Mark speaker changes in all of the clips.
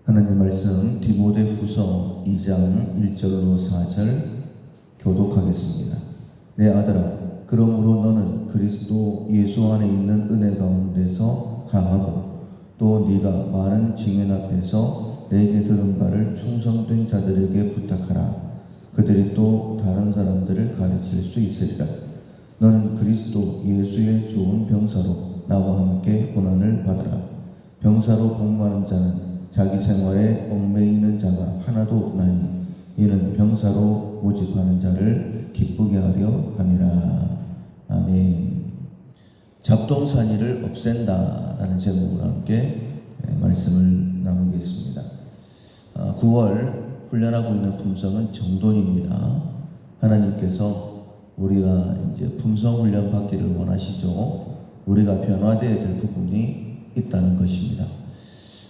Speaker 1: 하나님 말씀 디모데후서 2장 1절로 4절 교독하겠습니다. 내 아들아, 그러므로 너는 그리스도 예수 안에 있는 은혜 가운데서 강하고 또 네가 많은 증인 앞에서 내게 들은 바를 충성된 자들에게 부탁하라. 그들이 또 다른 사람들을 가르칠 수 있으리라. 너는 그리스도 예수의 좋은 병사로 나와 함께 고난을 받으라. 병사로 복무하는 자는 자기 생활에 얽매이는 자가 하나도 없나니 이는 병사로 모집하는 자를 기쁘게 하려 함이라. 아멘. 잡동사니를 없앤다라는 제목으로 함께 말씀을 나누겠습니다. 9월 훈련하고 있는 품성은 정돈입니다. 하나님께서 우리가 이제 품성 훈련 받기를 원하시죠. 우리가 변화되어야 될 부분이 있다는 것입니다.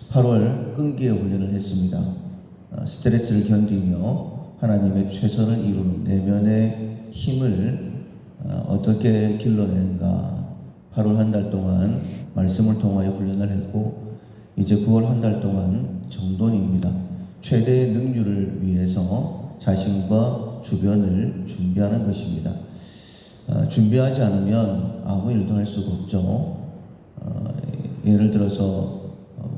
Speaker 1: 8월 끈기의 훈련을 했습니다. 스트레스를 견디며 하나님의 최선을 이루는 내면의 힘을 어떻게 길러내는가. 8월 한 달 동안 말씀을 통하여 훈련을 했고, 이제 9월 한 달 동안 정돈입니다. 최대의 능률을 위해서 자신과 주변을 준비하는 것입니다. 준비하지 않으면 아무 일도 할 수가 없죠. 예를 들어서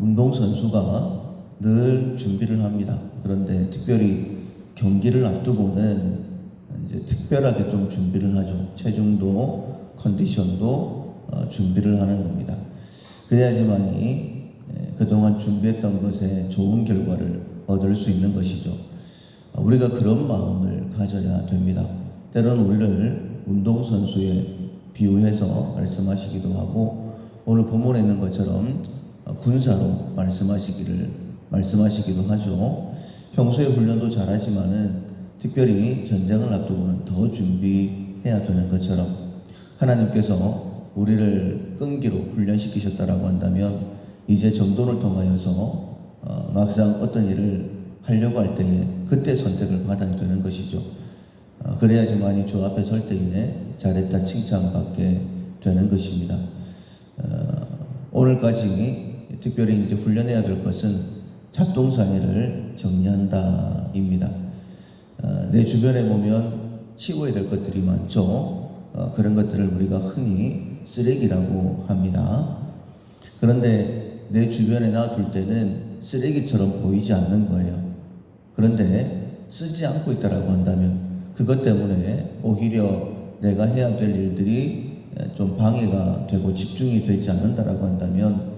Speaker 1: 운동선수가 늘 준비를 합니다. 그런데 특별히 경기를 앞두고는 이제 특별하게 좀 준비를 하죠. 체중도 컨디션도 준비를 하는 겁니다. 그래야지만이 그동안 준비했던 것에 좋은 결과를 얻을 수 있는 것이죠. 우리가 그런 마음을 가져야 됩니다. 때로는 우리를 운동선수에 비유해서 말씀하시기도 하고, 오늘 본문에 있는 것처럼 군사로 말씀하시기도 하죠. 평소에 훈련도 잘하지만은 특별히 전쟁을 앞두고는 더 준비해야 되는 것처럼 하나님께서 우리를 끈기로 훈련시키셨다라고 한다면 이제 정돈을 통하여서 막상 어떤 일을 하려고 할 때에 그때 선택을 받아야 되는 것이죠. 그래야지만이 주 앞에 설 때에 잘했다 칭찬받게 되는 것입니다. 오늘까지 특별히 이제 훈련해야 될 것은 잡동사니를 정리한다입니다. 내 주변에 보면 치워야 될 것들이 많죠. 그런 것들을 우리가 흔히 쓰레기라고 합니다. 그런데 내 주변에 놔둘 때는 쓰레기처럼 보이지 않는 거예요. 그런데 쓰지 않고 있다라고 한다면 그것 때문에 오히려 내가 해야 될 일들이 좀 방해가 되고 집중이 되지 않는다라고 한다면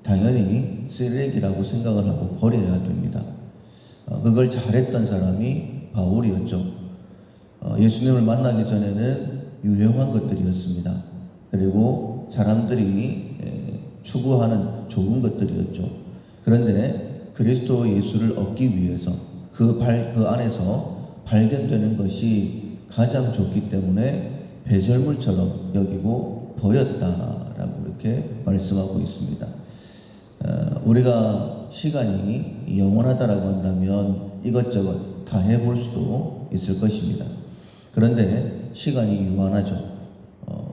Speaker 1: 당연히 쓰레기라고 생각을 하고 버려야 됩니다. 그걸 잘했던 사람이 바울이었죠. 예수님을 만나기 전에는 유용한 것들이었습니다. 그리고 사람들이 추구하는 좋은 것들이었죠. 그런데 그리스도 예수를 얻기 위해서 그 안에서 발견되는 것이 가장 좋기 때문에 배설물처럼 여기고 버렸다라고 이렇게 말씀하고 있습니다. 우리가 시간이 영원하다라고 한다면 이것저것 다 해볼 수도 있을 것입니다. 그런데 시간이 유한하죠.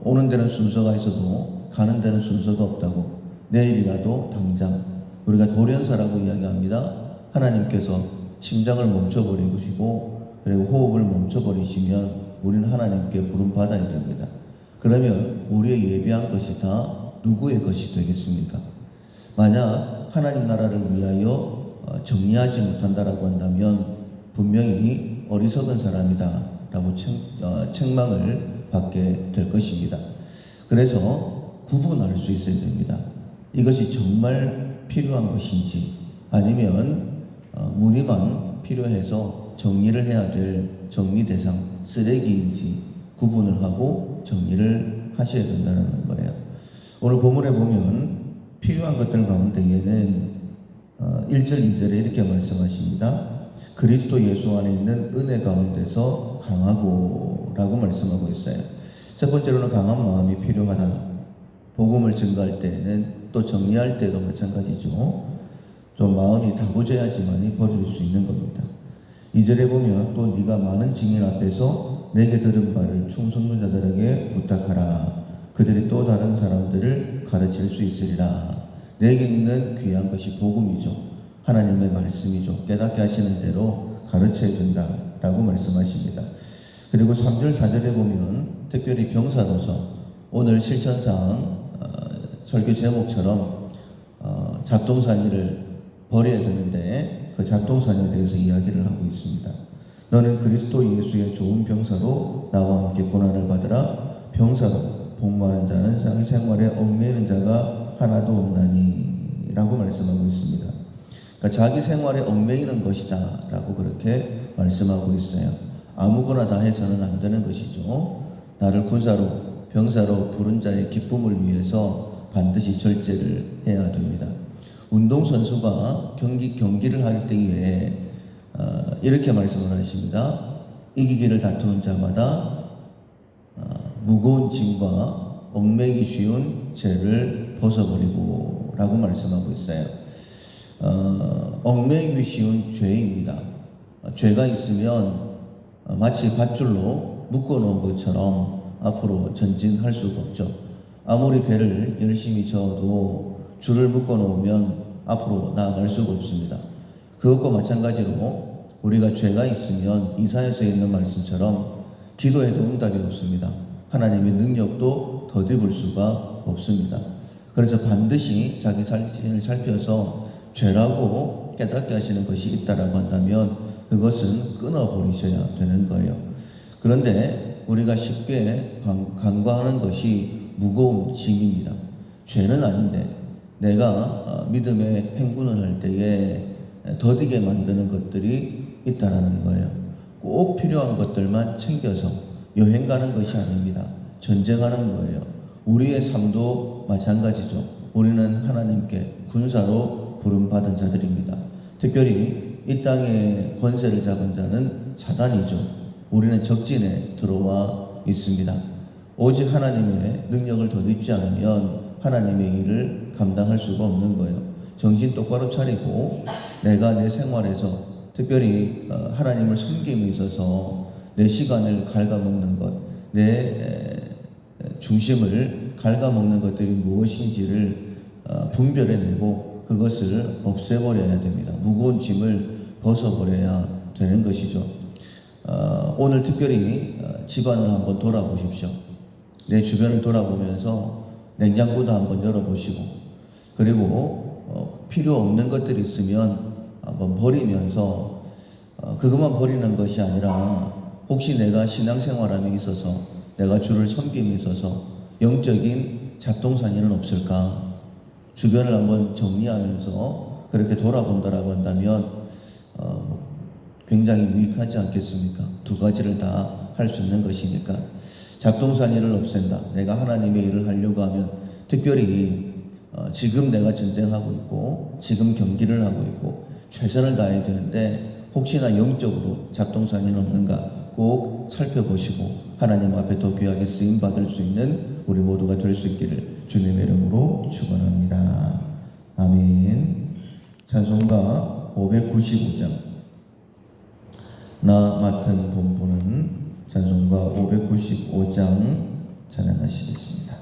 Speaker 1: 오는 데는 순서가 있어도 가는 데는 순서가 없다고, 내일이라도 당장 우리가 돌연사라고 이야기합니다. 하나님께서 심장을 멈춰버리시고 그리고 호흡을 멈춰버리시면 우리는 하나님께 부름받아야 됩니다. 그러면 우리의 예비한 것이 다 누구의 것이 되겠습니까? 만약 하나님 나라를 위하여 정리하지 못한다라고 한다면 분명히 어리석은 사람이다 라고 책망을 받게 될 것입니다. 그래서 구분할 수 있어야 됩니다. 이것이 정말 필요한 것인지 아니면 무늬만 필요해서 정리를 해야 될 정리 대상 쓰레기인지 구분을 하고 정리를 하셔야 된다는 거예요. 오늘 본문에 보면 필요한 것들 가운데에는 1절 2절에 이렇게 말씀하십니다. 그리스도 예수 안에 있는 은혜 가운데서 강하고 라고 말씀하고 있어요. 첫 번째로는 강한 마음이 필요하다. 복음을 증거할 때는 또 정리할 때도 마찬가지죠. 좀 마음이 다부져야지만이 버릴 수 있는 겁니다. 2절에 보면 또 네가 많은 증인 앞에서 내게 들은 바를 충성된 자들에게 부탁하라. 그들이 또 다른 사람들을 가르칠 수 있으리라. 내게 있는 귀한 것이 복음이죠. 하나님의 말씀이죠. 깨닫게 하시는 대로 가르쳐야 된다라고 말씀하십니다. 그리고 3절 4절에 보면 특별히 병사로서 오늘 실천상 설교 제목처럼 잡동사니를 버려야 되는데 그 잡동사니에 대해서 이야기를 하고 있습니다. 너는 그리스도 예수의 좋은 병사로 나와 함께 고난을 받으라. 병사로 복무하는 자는 자기 생활에 얽매이는 자가 하나도 없나니 라고 말씀하고 있습니다. 그러니까 자기 생활에 얽매이는 것이다 라고 그렇게 말씀하고 있어요. 아무거나 다 해서는 안 되는 것이죠. 나를 군사로 병사로 부른 자의 기쁨을 위해서 반드시 절제를 해야 됩니다. 운동선수가 경기를 할 때에 이렇게 말씀을 하십니다. 이기기를 다투는 자마다 무거운 짐과 얽매이기 쉬운 죄를 벗어버리고 라고 말씀하고 있어요. 얽매이기 쉬운 죄입니다. 죄가 있으면 마치 밧줄로 묶어놓은 것처럼 앞으로 전진할 수가 없죠. 아무리 배를 열심히 저어도 줄을 묶어놓으면 앞으로 나아갈 수가 없습니다. 그것과 마찬가지로 우리가 죄가 있으면 이사야서에 있는 말씀처럼 기도해도 응답이 없습니다. 하나님의 능력도 더듬을 수가 없습니다. 그래서 반드시 자기 자신을 살펴서 죄라고 깨닫게 하시는 것이 있다라고 한다면 그것은 끊어버리셔야 되는 거예요. 그런데 우리가 쉽게 간과하는 것이 무거운 짐입니다. 죄는 아닌데 내가 믿음의 행군을 할 때에 더디게 만드는 것들이 있다라는 거예요. 꼭 필요한 것들만 챙겨서 여행 가는 것이 아닙니다. 전쟁하는 거예요. 우리의 삶도 마찬가지죠. 우리는 하나님께 군사로 부름받은 자들입니다. 특별히 이 땅의 권세를 잡은 자는 사단이죠. 우리는 적진에 들어와 있습니다. 오직 하나님의 능력을 덧입지 않으면 하나님의 일을 감당할 수가 없는 거예요. 정신 똑바로 차리고 내가 내 생활에서 특별히 하나님을 섬김에 있어서 내 시간을 갉아먹는 것, 내 중심을 갉아먹는 것들이 무엇인지를 분별해내고 그것을 없애버려야 됩니다. 무거운 짐을 벗어버려야 되는 것이죠. 오늘 특별히 집안을 한번 돌아보십시오. 내 주변을 돌아보면서 냉장고도 한번 열어보시고 그리고 필요 없는 것들이 있으면 한번 버리면서 그것만 버리는 것이 아니라 혹시 내가 신앙생활함에 있어서 내가 주를 섬김에 있어서 영적인 잡동사니는 없을까? 주변을 한번 정리하면서 그렇게 돌아본다라고 한다면 굉장히 유익하지 않겠습니까? 두 가지를 다 할 수 있는 것이니까. 잡동사니를 없앤다. 내가 하나님의 일을 하려고 하면 특별히 지금 내가 전쟁하고 있고 지금 경기를 하고 있고 최선을 다해야 되는데 혹시나 영적으로 잡동사니는 없는가 꼭 살펴보시고 하나님 앞에 더 귀하게 쓰임받을 수 있는 우리 모두가 될 수 있기를 주님의 이름으로 축원합니다. 아멘. 찬송가 595장 나 맡은 본분은 찬송가 595장 찬양하시겠습니다.